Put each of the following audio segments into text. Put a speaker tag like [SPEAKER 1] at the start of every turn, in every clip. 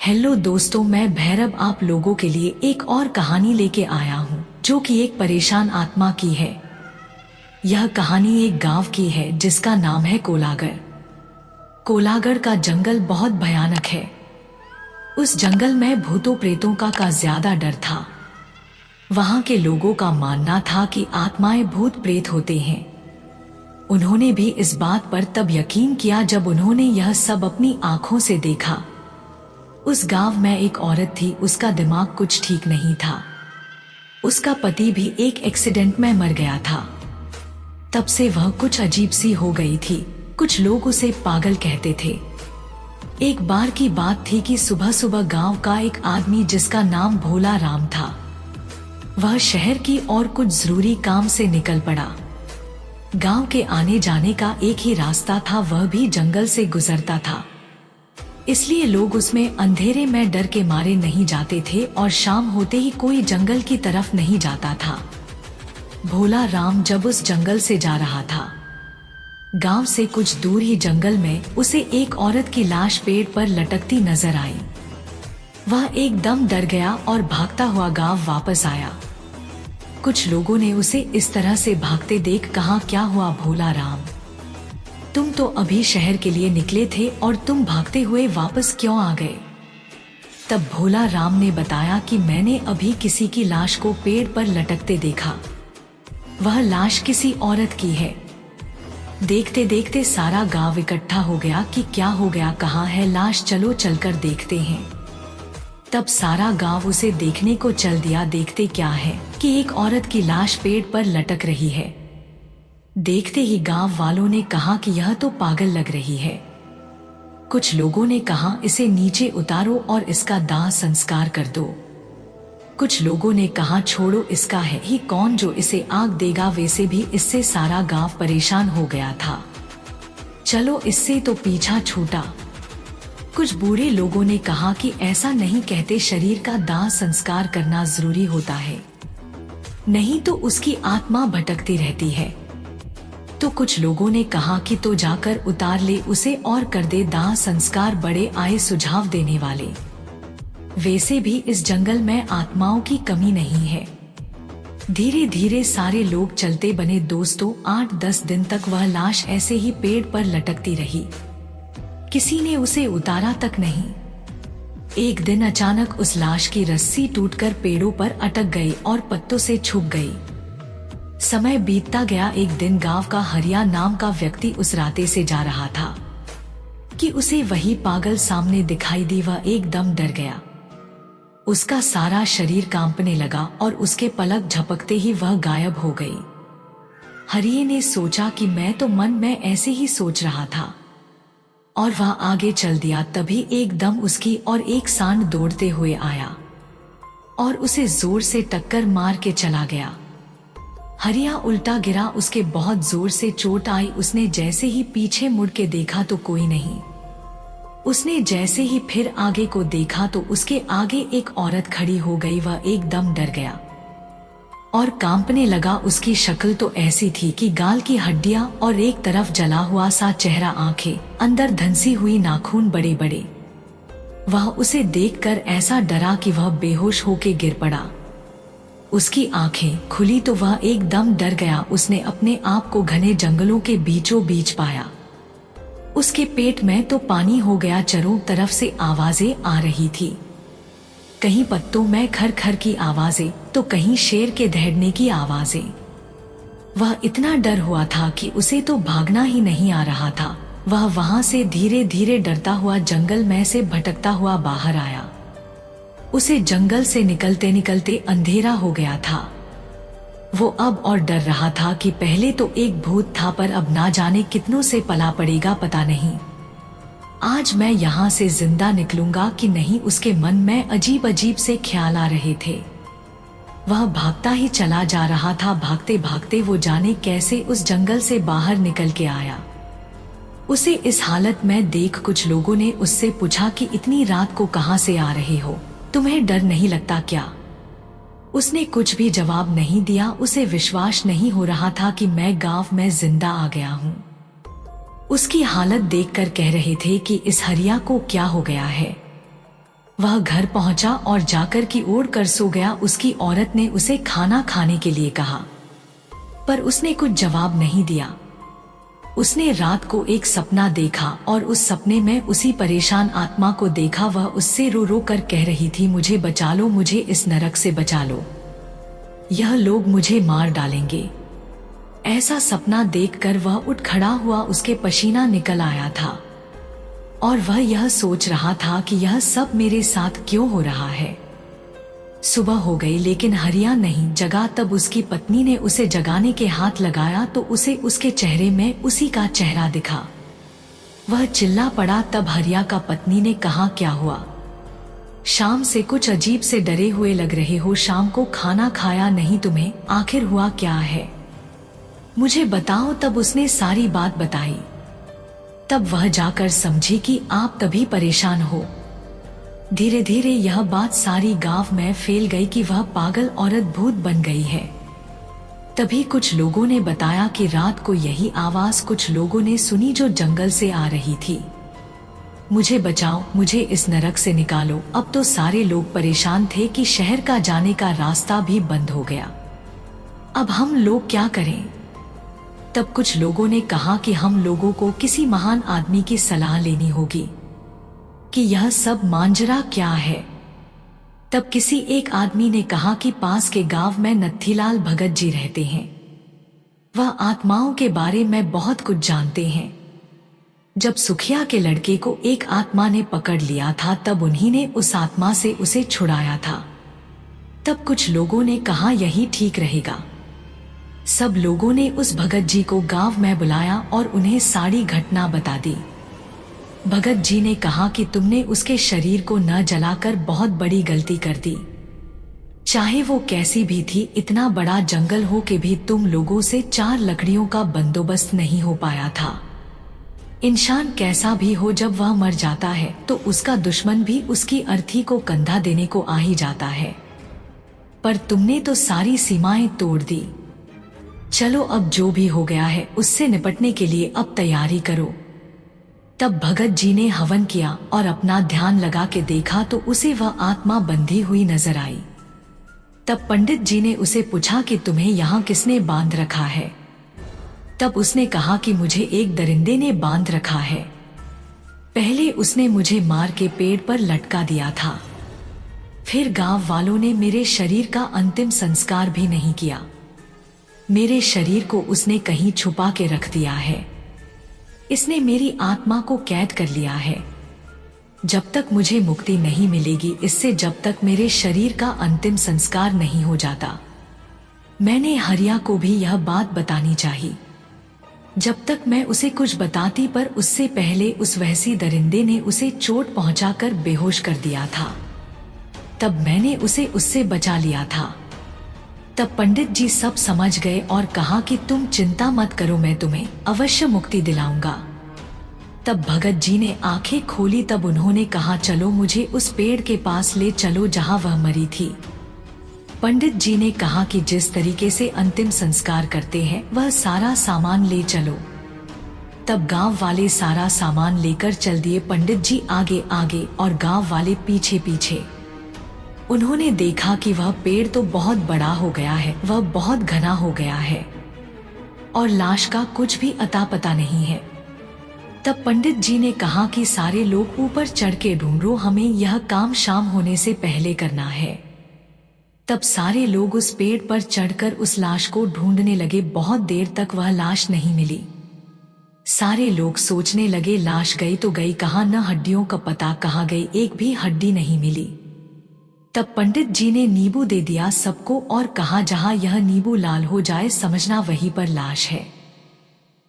[SPEAKER 1] Hello दोस्तों, मैं भैरव आप लोगों के लिए एक और कहानी लेके आया हूँ जो कि एक परेशान आत्मा की है। यह कहानी एक गांव की है जिसका नाम है कोलागढ़। कोलागढ़ का जंगल बहुत भयानक है। उस जंगल में भूतों प्रेतों का ज्यादा डर था। वहां के लोगों का मानना था कि आत्माएं भूत प्रेत होते हैं। उन्होंने भी इस बात पर तब यकीन किया जब उन्होंने यह सब अपनी आंखों से देखा। उस गांव में एक औरत थी, उसका दिमाग कुछ ठीक नहीं था। उसका पति भी एक एक्सीडेंट में मर गया था। तब से वह कुछ अजीब सी हो गई थी। कुछ लोग उसे पागल कहते थे। एक बार की बात थी कि सुबह सुबह गांव का एक आदमी जिसका नाम भोला राम था, वह शहर की और कुछ जरूरी काम से निकल पड़ा। गांव के आने जाने का एक ही रास्ता था, वह भी जंगल से गुजरता था। इसलिए लोग उसमें अंधेरे में डर के मारे नहीं जाते थे और शाम होते ही कोई जंगल की तरफ नहीं जाता था। भोला राम जब उस जंगल से जा रहा था, गांव से कुछ दूर ही जंगल में उसे एक औरत की लाश पेड़ पर लटकती नजर आई। वह एकदम डर गया और भागता हुआ गांव वापस आया। कुछ लोगों ने उसे इस तरह से भागते देख कहा, क्या हुआ भोला राम, तुम तो अभी शहर के लिए निकले थे और तुम भागते हुए वापस क्यों आ गए? तब भोला राम ने बताया कि मैंने अभी किसी की लाश को पेड़ पर लटकते देखा। वह लाश किसी औरत की है। देखते देखते सारा गांव इकट्ठा हो गया कि क्या हो गया, कहाँ है लाश, चलो चलकर देखते हैं। तब सारा गांव उसे देखने को चल दिया। देखते क्या है कि एक औरत की लाश पेड़ पर लटक रही है। देखते ही गांव वालों ने कहा कि यह तो पागल लग रही है। कुछ लोगों ने कहा, इसे नीचे उतारो और इसका दाह संस्कार कर दो। कुछ लोगों ने कहा, छोड़ो, इसका है ही कौन जो इसे आग देगा। वैसे भी इससे सारा गांव परेशान हो गया था, चलो इससे तो पीछा छूटा। कुछ बूढ़े लोगों ने कहा कि ऐसा नहीं कहते, शरीर का दाह संस्कार करना जरूरी होता है, नहीं तो उसकी आत्मा भटकती रहती है। तो कुछ लोगों ने कहा कि तो जाकर उतार ले उसे और कर दे दाह संस्कार। बड़े आए सुझाव देने वाले। वैसे भी इस जंगल में आत्माओं की कमी नहीं है। धीरे धीरे सारे लोग चलते बने। दोस्तों, 8-10 दिन तक वह लाश ऐसे ही पेड़ पर लटकती रही। किसी ने उसे उतारा तक नहीं। एक दिन अचानक उस लाश की रस्सी टूटकर पेड़ों पर अटक गई और पत्तों से छुप गई। समय बीतता गया। एक दिन गांव का हरिया नाम का व्यक्ति उस रास्ते से जा रहा था कि उसे वही पागल सामने दिखाई दी। वह एकदम डर गया। उसका सारा शरीर कांपने लगा और उसके पलक झपकते ही वह गायब हो गई। हरिये ने सोचा कि मैं तो मन में ऐसे ही सोच रहा था, और वह आगे चल दिया। तभी एकदम उसकी और एक सांड दौड़ते हुए आया और उसे जोर से टक्कर मार के चला गया। हरिया उल्टा गिरा, उसके बहुत जोर से चोट आई। उसने जैसे ही पीछे मुड़ के देखा तो कोई नहीं। उसने जैसे ही फिर आगे को देखा तो उसके आगे एक औरत खड़ी हो गई। वह एकदम डर गया और कांपने लगा। उसकी शक्ल तो ऐसी थी कि गाल की हड्डियां और एक तरफ जला हुआ सा चेहरा, आंखें अंदर धंसी हुई, नाखून बड़े बड़े। वह उसे देखकर ऐसा डरा कि वह बेहोश होके गिर पड़ा। उसकी आंखें खुली तो वह एकदम डर गया। उसने अपने आप को घने जंगलों के बीचों बीच पाया। उसके पेट में तो पानी हो गया। चारों तरफ से आवाजें आ रही थी, कहीं पत्तों में खर-खर की आवाजें तो कहीं शेर के दहड़ने की आवाजें। वह इतना डर हुआ था कि उसे तो भागना ही नहीं आ रहा था। वह वहां से धीरे धीरे डरता हुआ जंगल में से भटकता हुआ बाहर आया। उसे जंगल से निकलते निकलते अंधेरा हो गया था। वो अब और डर रहा था कि पहले तो एक भूत था, पर अब ना जाने कितनों से पला पड़ेगा, पता नहीं आज मैं यहाँ से जिंदा निकलूंगा कि नहीं। उसके मन में अजीब अजीब से ख्याल आ रहे थे। वह भागता ही चला जा रहा था। भागते भागते वो जाने कैसे उस जंगल से बाहर निकल के आया। उसे इस हालत में देख कुछ लोगों ने उससे पूछा कि इतनी रात को कहाँ से आ रहे हो, तुम्हें डर नहीं लगता क्या? उसने कुछ भी जवाब नहीं दिया। उसे विश्वास नहीं हो रहा था कि मैं गांव में जिंदा आ गया हूँ। उसकी हालत देखकर कह रहे थे कि इस हरिया को क्या हो गया है। वह घर पहुंचा और जाकर की ओढ़ कर सो गया। उसकी औरत ने उसे खाना खाने के लिए कहा, पर उसने कुछ जवाब नहीं दिया। उसने रात को एक सपना देखा और उस सपने में उसी परेशान आत्मा को देखा। वह उससे रो रो कर कह रही थी, मुझे बचा लो, मुझे इस नरक से बचा लो, यह लोग मुझे मार डालेंगे। ऐसा सपना देखकर वह उठ खड़ा हुआ, उसके पसीना निकल आया था और वह यह सोच रहा था कि यह सब मेरे साथ क्यों हो रहा है। सुबह हो गई लेकिन हरिया नहीं जगा। तब उसकी पत्नी ने उसे जगाने के हाथ लगाया तो उसे उसके चेहरे में उसी का चेहरा दिखा। वह चिल्ला पड़ा। तब हरिया का पत्नी ने कहा, क्या हुआ? शाम से कुछ अजीब से डरे हुए लग रहे हो, शाम को खाना खाया नहीं तुमने, आखिर हुआ क्या है, मुझे बताओ। तब उसने सारी बात बताई। तब वह जाकर समझी कि आप तभी परेशान हो। धीरे धीरे यह बात सारी गांव में फैल गई कि वह पागल औरत भूत बन गई है। तभी कुछ लोगों ने बताया कि रात को यही आवाज कुछ लोगों ने सुनी जो जंगल से आ रही थी। मुझे बचाओ, मुझे इस नरक से निकालो। अब तो सारे लोग परेशान थे कि शहर का जाने का रास्ता भी बंद हो गया। अब हम लोग क्या करें? तब कुछ लोगों ने कहा कि हम लोगों को किसी महान आदमी की सलाह लेनी होगी कि यह सब मांजरा क्या है। तब किसी एक आदमी ने कहा कि पास के गांव में नत्थीलाल भगत जी रहते हैं, वह आत्माओं के बारे में बहुत कुछ जानते हैं। जब सुखिया के लड़के को एक आत्मा ने पकड़ लिया था तब उन्हीं ने उस आत्मा से उसे छुड़ाया था। तब कुछ लोगों ने कहा यही ठीक रहेगा। सब लोगों ने उस भगत जी को गांव में बुलाया और उन्हें सारी घटना बता दी। भगत जी ने कहा कि तुमने उसके शरीर को न जलाकर बहुत बड़ी गलती कर दी। चाहे वो कैसी भी थी, इतना बड़ा जंगल हो के भी तुम लोगों से 4 लकड़ियों का बंदोबस्त नहीं हो पाया था। इंसान कैसा भी हो, जब वह मर जाता है तो उसका दुश्मन भी उसकी अर्थी को कंधा देने को आ ही जाता है, पर तुमने तो सारी सीमाएं तोड़ दी। चलो अब जो भी हो गया है उससे निपटने के लिए अब तैयारी करो। तब भगत जी ने हवन किया और अपना ध्यान लगा के देखा तो उसे वह आत्मा बंधी हुई नजर आई। तब पंडित जी ने उसे पूछा कि तुम्हें यहाँ किसने बांध रखा है? तब उसने कहा कि मुझे एक दरिंदे ने बांध रखा है। पहले उसने मुझे मार के पेड़ पर लटका दिया था, फिर गांव वालों ने मेरे शरीर का अंतिम संस्कार भी नहीं किया। मेरे शरीर को उसने कहीं छुपा के रख दिया है। इसने मेरी आत्मा को कैद कर लिया है। जब तक मुझे मुक्ति नहीं मिलेगी इससे, जब तक मेरे शरीर का अंतिम संस्कार नहीं हो जाता। मैंने हरिया को भी यह बात बतानी चाहिए। जब तक मैं उसे कुछ बताती, पर उससे पहले उस वहसी दरिंदे ने उसे चोट पहुंचाकर बेहोश कर दिया था। तब मैंने उसे उससे बचा लिया था। तब पंडित जी सब समझ गए और कहा कि तुम चिंता मत करो, मैं तुम्हें अवश्य मुक्ति दिलाऊंगा। तब भगत जी ने आंखें खोली। तब उन्होंने कहा, चलो मुझे उस पेड़ के पास ले चलो जहां वह मरी थी। पंडित जी ने कहा कि जिस तरीके से अंतिम संस्कार करते हैं वह सारा सामान ले चलो। तब गांव वाले सारा सामान लेकर चल दिए। पंडित जी आगे आगे और गांव वाले पीछे पीछे। उन्होंने देखा कि वह पेड़ तो बहुत बड़ा हो गया है, वह बहुत घना हो गया है और लाश का कुछ भी अता पता नहीं है। तब पंडित जी ने कहा कि सारे लोग ऊपर चढ़ के ढूंढो, हमें यह काम शाम होने से पहले करना है। तब सारे लोग उस पेड़ पर चढ़कर उस लाश को ढूंढने लगे। बहुत देर तक वह लाश नहीं मिली। सारे लोग सोचने लगे लाश गई तो गई कहाँ, न हड्डियों का पता कहाँ गई, एक भी हड्डी नहीं मिली। तब पंडित जी ने नींबू दे दिया सबको और कहा, जहां यह नींबू लाल हो जाए समझना वहीं पर लाश है।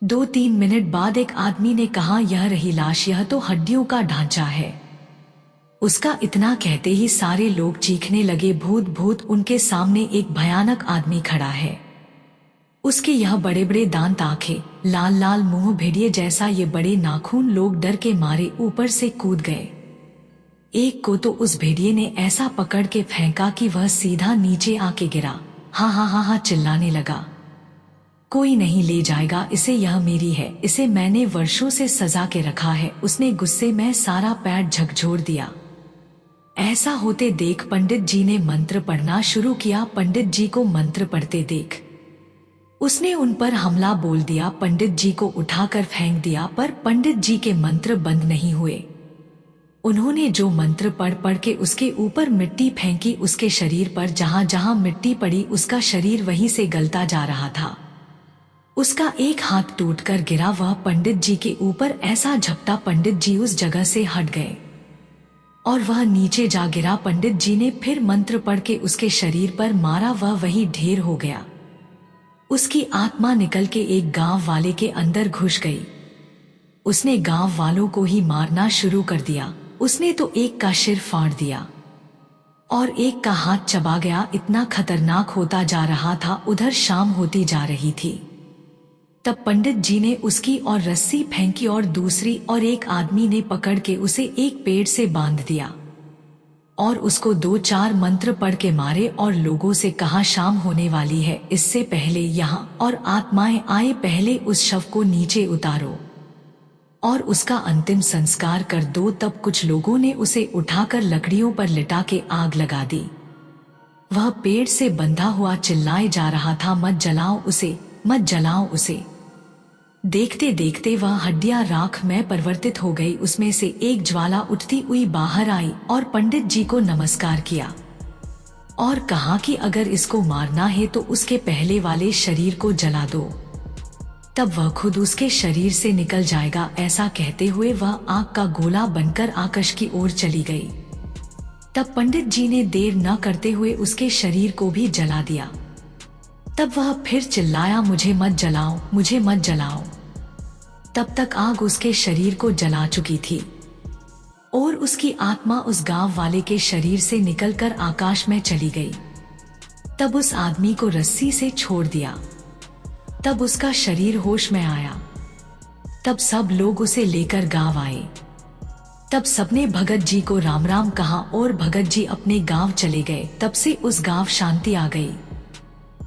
[SPEAKER 1] 2-3 मिनट बाद एक आदमी ने कहा, यह रही लाश, यह तो हड्डियों का ढांचा है। उसका इतना कहते ही सारे लोग चीखने लगे, भूत भूत। उनके सामने एक भयानक आदमी खड़ा है। उसके यह बड़े बड़े दांत, आंखें, लाल लाल मुंह, भेड़िए जैसा ये बड़े नाखून। लोग डर के मारे ऊपर से कूद गए। एक को तो उस भेड़िए ने ऐसा पकड़ के फेंका कि वह सीधा नीचे आके गिरा। हाँ हाँ हाँ हाँ चिल्लाने लगा, कोई नहीं ले जाएगा इसे, यह मेरी है, इसे मैंने वर्षों से सजा के रखा है। उसने गुस्से में सारा पैर झकझोर दिया। ऐसा होते देख पंडित जी ने मंत्र पढ़ना शुरू किया। पंडित जी को मंत्र पढ़ते देख उसने उन पर हमला बोल दिया। पंडित जी को उठाकर फेंक दिया, पर पंडित जी के मंत्र बंद नहीं हुए। उन्होंने जो मंत्र पढ़ पढ़ के उसके ऊपर मिट्टी फेंकी, उसके शरीर पर जहां जहां मिट्टी पड़ी उसका शरीर वहीं से गलता जा रहा था। उसका एक हाथ टूटकर गिरा। वह पंडित जी के ऊपर ऐसा झपटा, पंडित जी उस जगह से हट गए और वह नीचे जा गिरा। पंडित जी ने फिर मंत्र पढ़ के उसके शरीर पर मारा, वह वहीं ढेर हो गया। उसकी आत्मा निकल के एक गांव वाले के अंदर घुस गई। उसने गांव वालों को ही मारना शुरू कर दिया। उसने तो एक का सिर फाड़ दिया और एक का हाथ चबा गया। इतना खतरनाक होता जा रहा था। उधर शाम होती जा रही थी। तब पंडित जी ने उसकी और रस्सी फेंकी और दूसरी और एक आदमी ने पकड़ के उसे एक पेड़ से बांध दिया और उसको 2-4 मंत्र पढ़ के मारे और लोगों से कहा शाम होने वाली है, इससे पहले यहाँ और आत्माएं आए, पहले उस शव को नीचे उतारो और उसका अंतिम संस्कार कर दो। तब कुछ लोगों ने उसे उठाकर लकड़ियों पर लिटा के आग लगा दी। वह पेड़ से बंधा हुआ चिल्लाए जा रहा था, मत जलाओ उसे, मत जलाओ उसे। देखते देखते वह हड्डियां राख में परिवर्तित हो गई। उसमें से एक ज्वाला उठती हुई बाहर आई और पंडित जी को नमस्कार किया और कहा कि अगर इसको मारना है तो उसके पहले वाले शरीर को जला दो, तब वह खुद उसके शरीर से निकल जाएगा। ऐसा कहते हुए वह आग का गोला बनकर आकाश की ओर चली गई। तब पंडित जी ने देर न करते हुए उसके शरीर को भी जला दिया। तब वह फिर चिल्लाया, मुझे मत जलाओ, मुझे मत जलाओ। तब तक आग उसके शरीर को जला चुकी थी और उसकी आत्मा उस गांव वाले के शरीर से निकलकर आकाश में चली गई। तब उस आदमी को रस्सी से छोड़ दिया। तब उसका शरीर होश में आया। तब सब लोग उसे लेकर गांव आए। तब सबने भगत जी को राम राम कहा और भगत जी अपने गांव चले गए। तब से उस गांव शांति आ गई।